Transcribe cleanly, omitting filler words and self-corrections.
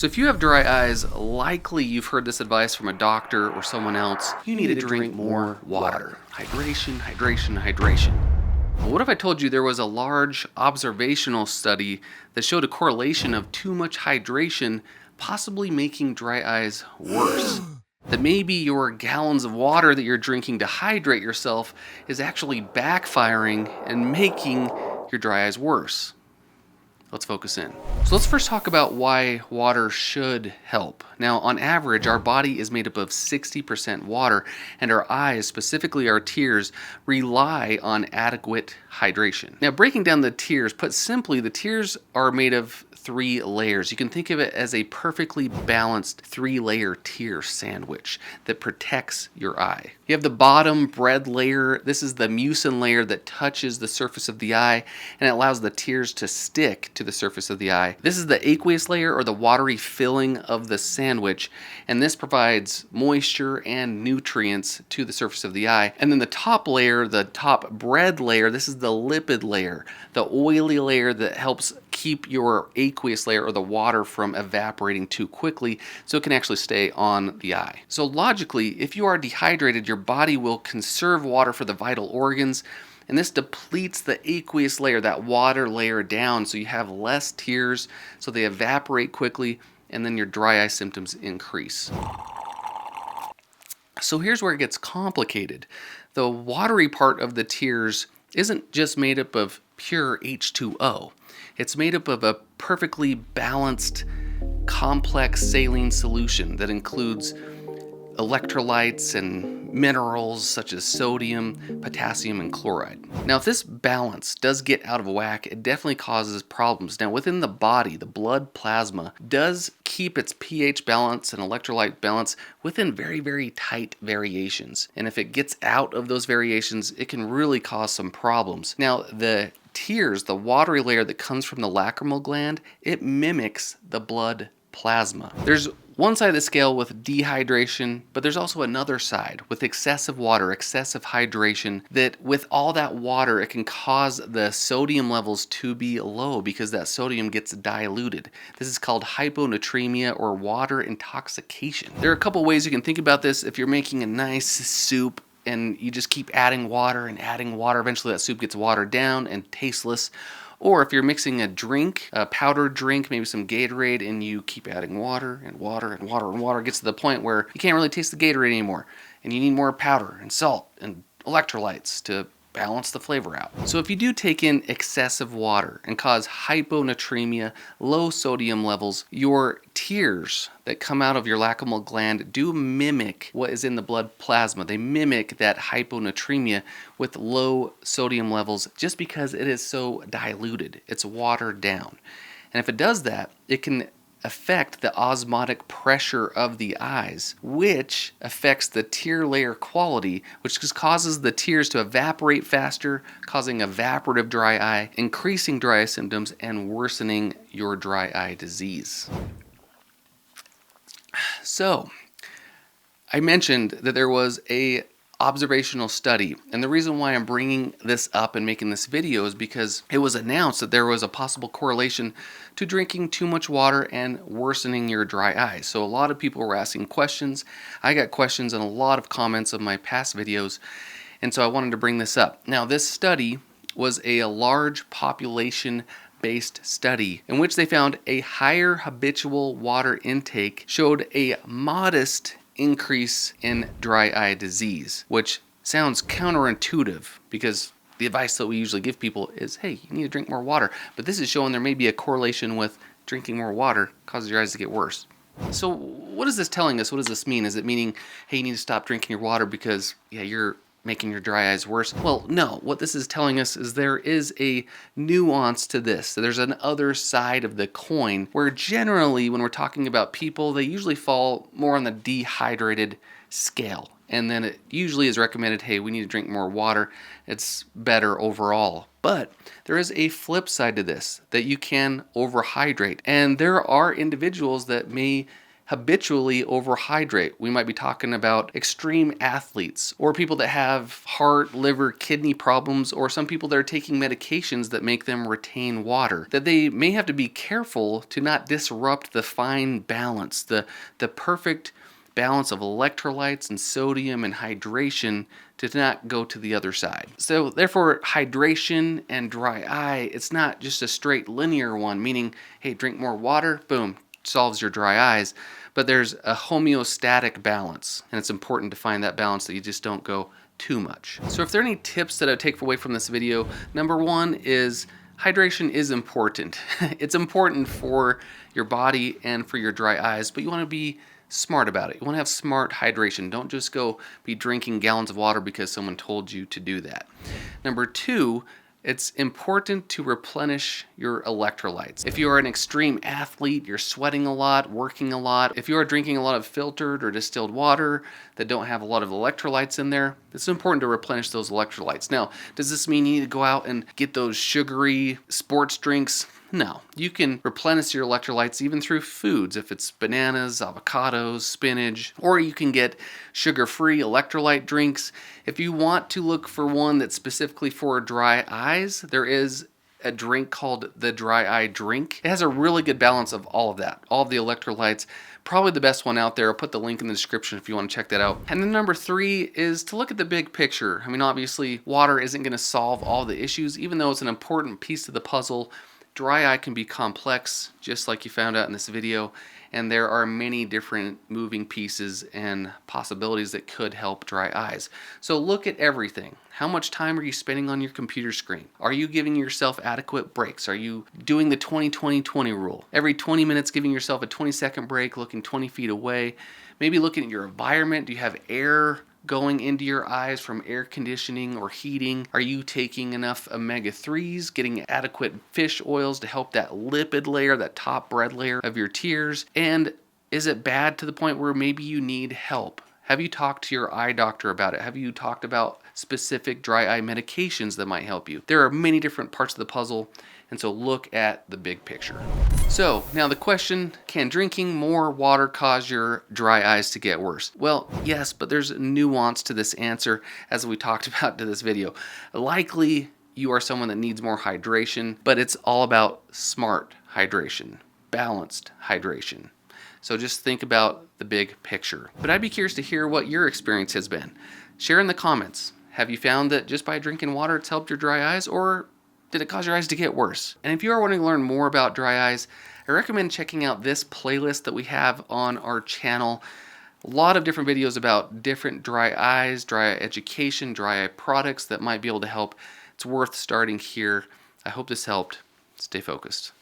So if you have dry eyes, likely you've heard this advice from a doctor or someone else. You need to drink more water. Hydration, hydration, hydration. Well, what if I told you there was a large observational study that showed a correlation of too much hydration possibly making dry eyes worse? That maybe your gallons of water that you're drinking to hydrate yourself is actually backfiring and making your dry eyes worse. Let's focus in. So let's first talk about why water should help. Now, on average, our body is made up of 60% water, and our eyes, specifically our tears, rely on adequate hydration. Now, breaking down the tears, put simply, the tears are made of 3 layers. You can think of it as a perfectly balanced 3-layer tear sandwich that protects your eye. You have the bottom bread layer. This is the mucin layer that touches the surface of the eye and it allows the tears to stick to the surface of the eye. This is the aqueous layer, or the watery filling of the sandwich, and this provides moisture and nutrients to the surface of the eye. And then the top layer, the top bread layer, this is the lipid layer, the oily layer that helps keep your aqueous layer, or the water, from evaporating too quickly so it can actually stay on the eye. So logically, if you are dehydrated, your body will conserve water for the vital organs, and this depletes the aqueous layer, that water layer, down, so you have less tears, so they evaporate quickly, and then your dry eye symptoms increase. So here's where it gets complicated. The watery part of the tears isn't just made up of pure H2O. It's made up of a perfectly balanced, complex saline solution that includes electrolytes and minerals such as sodium, potassium, and chloride. Now, if this balance does get out of whack, it definitely causes problems. Now, within the body, the blood plasma does keep its pH balance and electrolyte balance within very, very tight variations. And if it gets out of those variations, it can really cause some problems. Now, the tears, the watery layer that comes from the lacrimal gland, it mimics the blood plasma. There's one side of the scale with dehydration, but there's also another side with excessive water, excessive hydration, that with all that water, it can cause the sodium levels to be low because that sodium gets diluted. This is called hyponatremia, or water intoxication. There are a couple ways you can think about this. If you're making a nice soup and you just keep adding water and adding water, eventually that soup gets watered down and tasteless. Or if you're mixing a drink, a powdered drink, maybe some Gatorade, and you keep adding water and water and water and water, it gets to the point where you can't really taste the Gatorade anymore, and you need more powder and salt and electrolytes to balance the flavor out. So if you do take in excessive water and cause hyponatremia, low sodium levels, your tears that come out of your lacrimal gland do mimic what is in the blood plasma. They mimic that hyponatremia with low sodium levels just because it is so diluted. It's watered down. And if it does that, it can affect the osmotic pressure of the eyes, which affects the tear layer quality, which just causes the tears to evaporate faster, causing evaporative dry eye, increasing dry eye symptoms, and worsening your dry eye disease. So, I mentioned that there was a observational study, and the reason why I'm bringing this up and making this video is because it was announced that there was a possible correlation to drinking too much water and worsening your dry eyes. So a lot of people were asking questions. I got questions and a lot of comments of my past videos, and so I wanted to bring this up. Now, this study was a large population-based study in which they found a higher habitual water intake showed a modest increase in dry eye disease, which sounds counterintuitive because the advice that we usually give people is, hey, you need to drink more water. But this is showing there may be a correlation with drinking more water causes your eyes to get worse. So what is this telling us? What does this mean? Is it meaning, hey, you need to stop drinking your water because, yeah, you're making your dry eyes worse? Well, no. What this is telling us is there is a nuance to this. So there's an other side of the coin where generally when we're talking about people, they usually fall more on the dehydrated scale. And then it usually is recommended, hey, we need to drink more water. It's better overall. But there is a flip side to this, that you can overhydrate. And there are individuals that may habitually overhydrate. We might be talking about extreme athletes or people that have heart, liver, kidney problems, or some people that are taking medications that make them retain water. That they may have to be careful to not disrupt the fine balance, the perfect balance of electrolytes and sodium and hydration to not go to the other side. So therefore, hydration and dry eye, it's not just a straight linear one, meaning, hey, drink more water, boom, solves your dry eyes. But there's a homeostatic balance, and it's important to find that balance that you just don't go too much. So if there are any tips that I take away from this video, number one is hydration is important. It's important for your body and for your dry eyes, but you want to be smart about it. You want to have smart hydration. Don't just go be drinking gallons of water because someone told you to do that. Number two, it's important to replenish your electrolytes. If you're an extreme athlete, you're sweating a lot, working a lot, if you're drinking a lot of filtered or distilled water that don't have a lot of electrolytes in there, it's important to replenish those electrolytes. Now, does this mean you need to go out and get those sugary sports drinks? No, you can replenish your electrolytes even through foods, if it's bananas, avocados, spinach, or you can get sugar-free electrolyte drinks. If you want to look for one that's specifically for dry eyes, there is a drink called the Dry Eye Drink. It has a really good balance of all of that, all of the electrolytes. Probably the best one out there. I'll put the link in the description if you want to check that out. And then number three is to look at the big picture. I mean, obviously, water isn't going to solve all the issues, even though it's an important piece of the puzzle. Dry eye can be complex, just like you found out in this video, and there are many different moving pieces and possibilities that could help dry eyes. So look at everything. How much time are you spending on your computer screen? Are you giving yourself adequate breaks? Are you doing the 20-20-20 rule? Every 20 minutes giving yourself a 20-second break, looking 20 feet away. Maybe looking at your environment. Do you have air going into your eyes from air conditioning or heating? Are you taking enough omega-3s, getting adequate fish oils to help that lipid layer, that top bread layer of your tears? And is it bad to the point where maybe you need help? Have you talked to your eye doctor about it? Have you talked about specific dry eye medications that might help you? There are many different parts of the puzzle, and so look at the big picture. So now the question, can drinking more water cause your dry eyes to get worse? Well, yes, but there's nuance to this answer as we talked about to this video. Likely you are someone that needs more hydration, but it's all about smart hydration, balanced hydration. So just think about the big picture. But I'd be curious to hear what your experience has been. Share in the comments. Have you found that just by drinking water it's helped your dry eyes, or did it cause your eyes to get worse? And if you are wanting to learn more about dry eyes, I recommend checking out this playlist that we have on our channel. A lot of different videos about different dry eyes, dry eye education, dry eye products that might be able to help. It's worth starting here. I hope this helped. Stay focused.